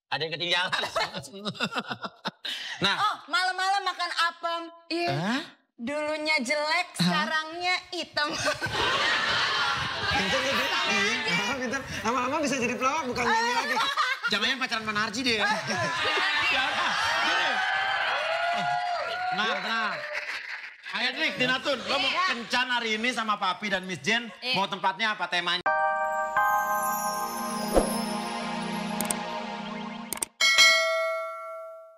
Ada yang ketinggalan. Nah. Oh, malam-malam makan apem. Iya. Dulunya jelek, sekarangnya hitam. Pintar ya, iya. Pintar. Lama-lama bisa jadi pelawak, bukan nyanyi lagi. Jangan pacaran sama Narji deh ya. Ya udah, gini. Nah. Ayo Trik, Dinatun, lo mau kencan hari ini sama Papi dan Miss Jen. Mau tempatnya apa, temanya?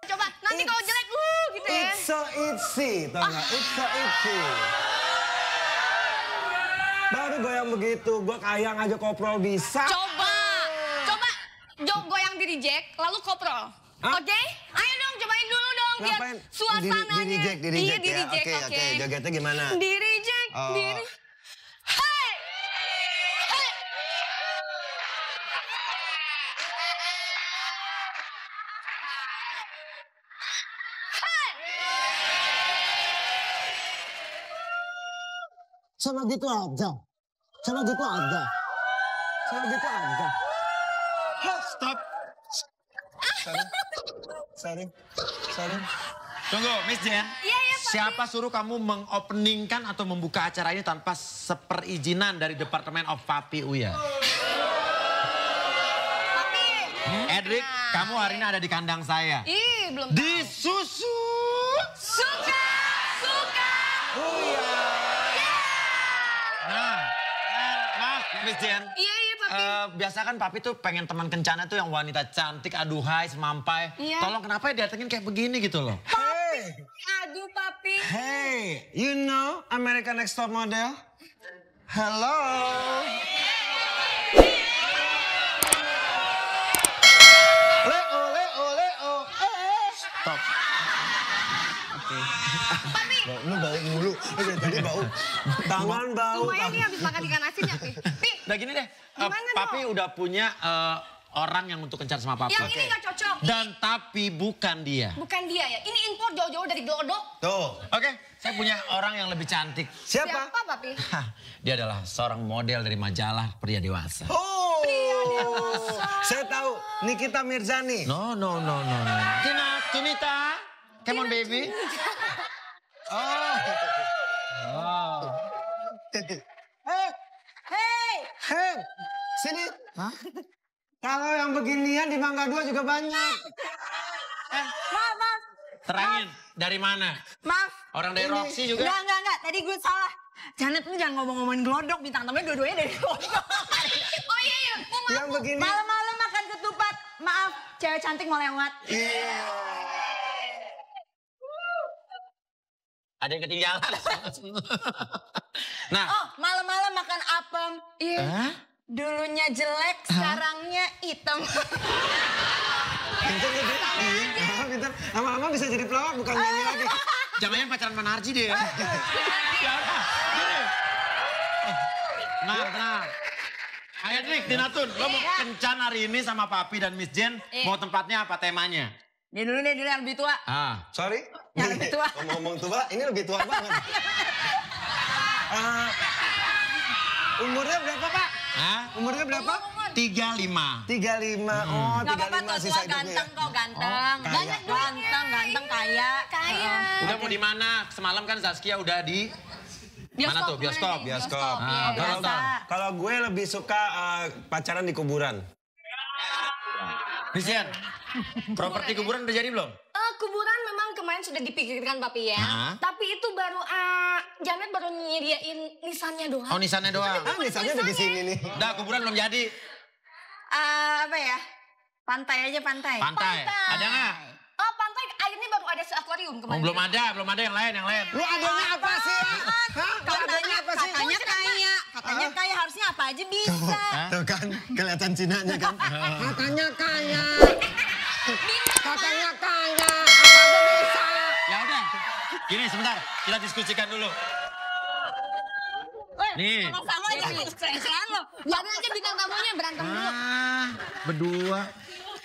Coba, nanti kalau jelek, gitu ya. It's so easy, tau gak? It's so easy. Baru goyang begitu, gue kayang aja koprol bisa. Coba, goyang diri Jack, lalu koprol. Oke? Ayo dong, cobain dulu dong, biar suasananya. Diri Jack Diri ya. Jack, Oke, jogetnya gimana? Diri Jack, diri. Hey! Hey! Sama gitu aja. Stop. Sorry. Tunggu, Miss Jen. Iya, Papi. Siapa suruh kamu mengopeningkan atau membuka acara ini tanpa seperizinan dari Departemen of Papi Uya? Papi. Edric, kamu hari ini ada di kandang saya. Ih, belum Di susu. Suka. Uya. Nah, Mas, Miss Jen. Iya, Papi. Biasa kan Papi tuh pengen teman kencana tuh yang wanita cantik, aduhai, semampai. Iya. Tolong kenapa ya datengin kayak begini gitu loh. Aduh, Papi. Hey, you know American Next Top Model? Hello. Leo. Stop. Oke. Papi. Lu bau mulu, tadi bau. Tangan bau. Lumayan nih habis makan ikan asin ya, Pi. Udah gini deh, Gimana Papi dong? udah punya orang yang untuk kencan sama Papi. Yang ini gak cocok. Dan tapi bukan dia. Bukan dia ya, ini impor jauh-jauh dari Glodok. Tuh. Oke, saya punya orang yang lebih cantik. Siapa? Papi? Hah, dia adalah seorang model dari majalah Pria Dewasa. Oh. Pria dewasa. Saya tahu, Nikita Mirzani. No. Tunita, come on baby. Oh. Hey, sini. Hah? Kalau yang beginian di Mangga 2 juga banyak. Maaf. Terangin, dari mana? Maaf. Orang dari Roxy juga? Enggak. Tadi gue salah. Janet lu jangan ngomong-ngomongin Glodok, bintang tamunya dua-duanya dari Glodok. Oh iya. Maaf. Yang begini. Malam-malam makan ketupat. Maaf, cewek cantik mau lewat. Iya. Ada yang ketinggalan. Nah. Oh, malam-malam makan apem. Iya. Dulunya jelek, sekarangnya hitam. Pintar ya, iya. Pintar. Lama-lama bisa jadi pelawak, bukan nyanyi lagi. Jangan pacaran sama Narji deh ya. Ya udah, gini. Nah. Ayo Trik, Dinatun, lo mau kencan hari ini sama Papi dan Miss Jen. Mau tempatnya apa, temanya? Dia dulu yang lebih tua. Sorry? Yang lebih tua. Ngomong-ngomong tua, ini lebih tua banget. Umurnya berapa, Pak? Umurnya berapa? 35. 35. Oh, Gak apa-apa, 35 sisa hidupnya ya. ganteng kok, ganteng. Kaya. Ganteng, kaya. Udah mau di mana? Semalam kan Zaskia udah di mana tuh? Bioskop. Bioskop. Kalau gue lebih suka pacaran di kuburan. Miss Jen, properti kuburan udah jadi belum? Kuburan memang kemarin sudah dipikirkan Papi ya. Tapi itu baru, Janet baru nyediain nisannya doang. Oh, nisannya doang. Nisannya udah di sini nih. Udah, kuburan belum jadi. Apa ya? Pantai aja, pantai. Ada nggak? Oh, pantai airnya baru ada akuarium Oh, kemarin. belum ada yang lain. Lu adanya apa sih? Katanya kaya harusnya apa aja bisa. Tuh kan, kelihatan Cinanya kan. Katanya kaya. Katanya kaya, apa aja bisa. Ya udah. Gini sebentar, kita diskusikan dulu. Nih. Sama aja keren-keren lo. Biarin aja bintang tamunya berantem dulu. Berdua.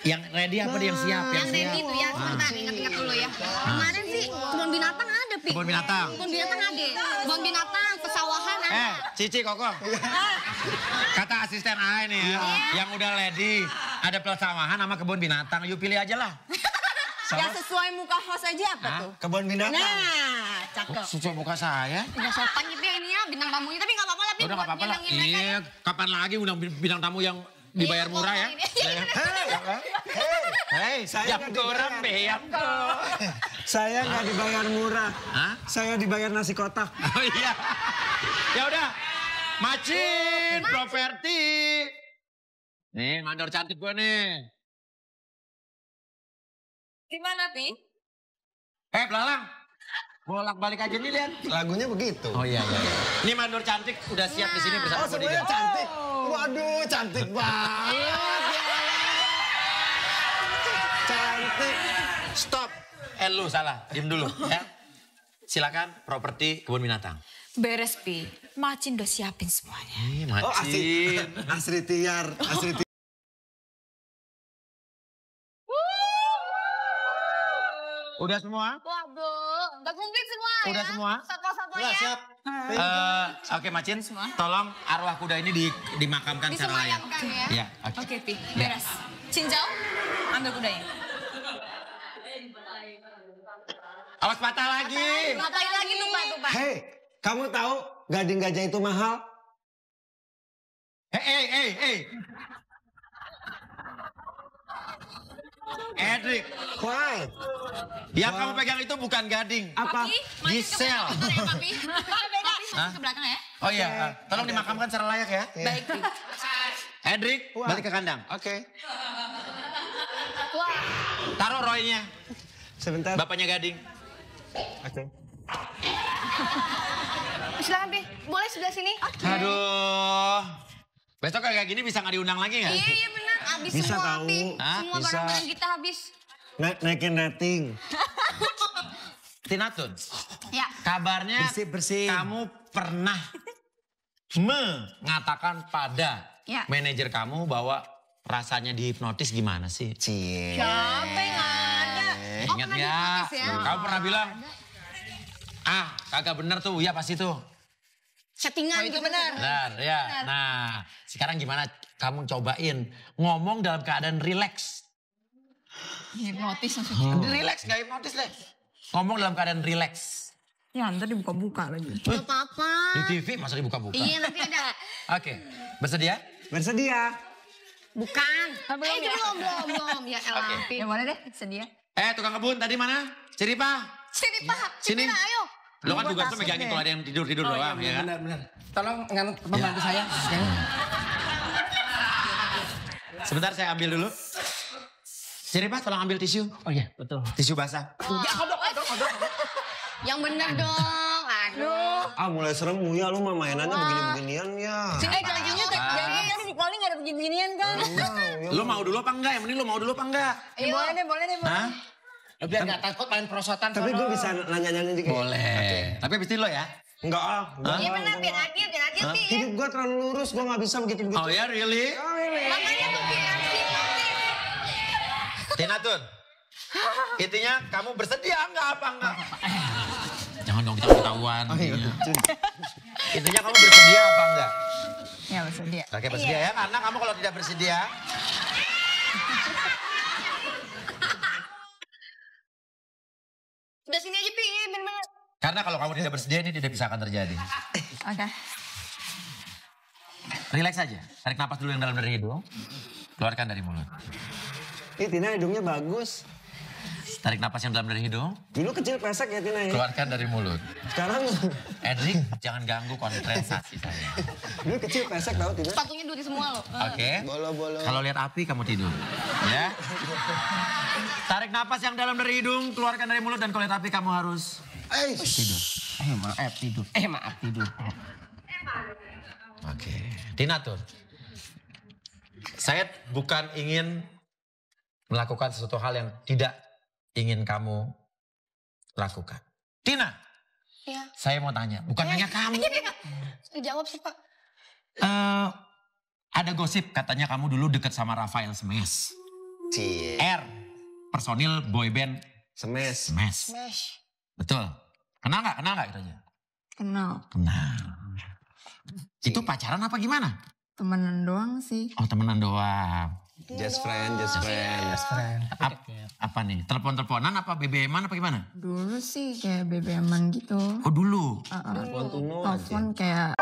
Yang ready apa dia yang siap? Yang ready tuh ya, sebentar ingat-ingat dulu ya. Kemarin sih kebun binatang ada, Pi. Kebun binatang. Kebun binatang ada. Kebun binatang, pesawahan ada. Cici, Koko. Kata asisten A ini ya, yang udah ready. Ada persawahan sama kebun binatang. Yuk pilih aja lah. Yang sesuai muka host aja apa tuh? Kebun binatang. Nah, cakep. Sesuai muka saya. Udah sopan gitu ya ini ya bintang tamunya. Tapi nggak apa-apa lah. Pi, Udah buat gak apa-apa lah. nyenengin mereka ya. Iya, kapan lagi undang bintang tamu yang dibayar murah ya? Hei, saya Yang kurang beyam kok. Saya nggak dibayar murah. Hah? Saya dibayar nasi kotak. Oh iya. Ya udah. Macin properti. Nih, mandor cantik gue nih. Gimana, Pi? Belalang. Bolak-balik aja nih, lihat. Lagunya begitu. Oh iya. Ini mandor cantik udah siap di sini bersama Oh, sebenarnya bodyguard. cantik. Waduh, cantik banget. Cantik. Stop. Lu salah. Diam dulu ya. Silakan properti kebun binatang. Beres, Pi. Macin udah siapin semuanya. Ih, Oh, Macin. Asri Tiar. Asri Tiar. Udah semua? Waduh, udah komplit semua ya. Udah semua? Satwa-satwanya. Siap. Oke, Macin. Tolong arwah kuda ini dimakamkan secara layak. Disemayamkan ya. Iya, oke. Oke, Pi. Beres. Cinjau, ambil kudanya. Awas patah lagi. Ngapain lagi tuh, Pak? Hei, kamu tahu gading gajah itu mahal? Hey. Edric, Why? yang kamu pegang itu bukan gading. Apa? Gisel. Beda. Hah? Ke belakang ya. Oh iya, tolong dimakamkan secara layak ya. Baik, Pi. Edric, balik ke kandang. Oke. Wah, Taruh Roy-nya, Sebentar. bapaknya gading. Oke. silakan, Pi. Boleh sebelah sini? Aduh. Besok kayak gini bisa nggak diundang lagi nggak? Iya, benar. Habis Bisa semua, tahu. Pi. Hah? Semua Bisa. barang-barang kita habis. Naikin rating. Tinatun, Ya. kabarnya Bersih. kamu pernah mengatakan pada Ya. manajer kamu bahwa rasanya dihipnotis gimana sih? Cie. Siapa yang ada? Ingat pernah ya? dihipnotis ya? Kamu pernah bilang, kagak bener tuh, ya pasti tuh. Settingan itu gitu. benar. Benar, ya. Nah, sekarang gimana kamu cobain ngomong dalam keadaan rileks. Hipnotis langsung. Rileks, gak hipnotis deh. Ngomong dalam keadaan rileks. Ya, ntar dibuka-buka lagi. Gak apa-apa. Di TV masa dibuka-buka. Iya, nanti ada. Oke, bersedia? Bersedia. Bukan. Belum. Ya elah, Pi. Ya boleh deh, sedia. Tukang kebun tadi mana? Ciripa. Sini, Pak. Sini. Ayo. Lo kan Gua tugas tuh takut megangin deh. kalau ada yang tidur-tidur doang, ya kan? Benar. Tolong nganut pembantu saya. Sebentar saya ambil dulu. Ciripa tolong ambil tisu. Oh iya, betul. Tisu basah. Yang bener dong. Aduh. Mulai serem ya lu mah mainannya begini-beginian ya. Jalannya Tadi di calling gak ada begini-beginian kan? Lo mau dulu apa enggak? Yang penting lo mau dulu apa enggak? Boleh deh. Hah? Biar nggak takut main prosotan. Tapi gue bisa nanya-nanya dikit. Boleh. Tapi habis itu lo ya? Enggak Iya benar, biar adil, Pi. Hidup gue terlalu lurus, gue gak bisa begitu-begitu. Oh ya, really? Makanya tuh biar Tinatun, intinya kamu bersedia enggak apa enggak? Jangan dong kita ketahuan. Intinya kamu bersedia apa enggak? Ya, bersedia. Oke, bersedia ya, karena kamu kalau tidak bersedia. Udah sini aja, Pi. Bener-bener. Karena kalau kamu tidak bersedia ini tidak bisa akan terjadi. Oke. Relax aja, tarik napas dulu yang dalam dari hidung. Keluarkan dari mulut. Tina hidungnya bagus. Tarik napas yang dalam dari hidung. Dulu kecil pesek ya Tina ya. Keluarkan dari mulut. Sekarang Edric, jangan ganggu konsentrasi saya. dulu kecil pesek tau Tina. Sepatunya duri semua loh. Oke. Bolo-bolo. Kalau lihat api kamu tidur. Ya. Tarik napas yang dalam dari hidung, keluarkan dari mulut dan kalau lihat api kamu harus tidur. Maaf tidur. Oke. Tina tuh. Saya bukan ingin melakukan sesuatu hal yang tidak ingin kamu lakukan. Tina. Iya. Saya mau tanya, bukan hanya kamu. Jawab sih, Pak. Ada gosip katanya kamu dulu deket sama Rafael Smash. Cie. R, personil boyband Semes. Smash. Mesh. Betul. Kenal nggak itu aja? Kenal. Kenal. Itu pacaran apa gimana? Temenan doang sih. Oh temenan doang. Just friend, just friend. Apa nih? Telepon-teleponan apa BBM-an apa gimana? Dulu sih kayak BBM-an gitu. Oh dulu. Telepon tuh Telepon kayak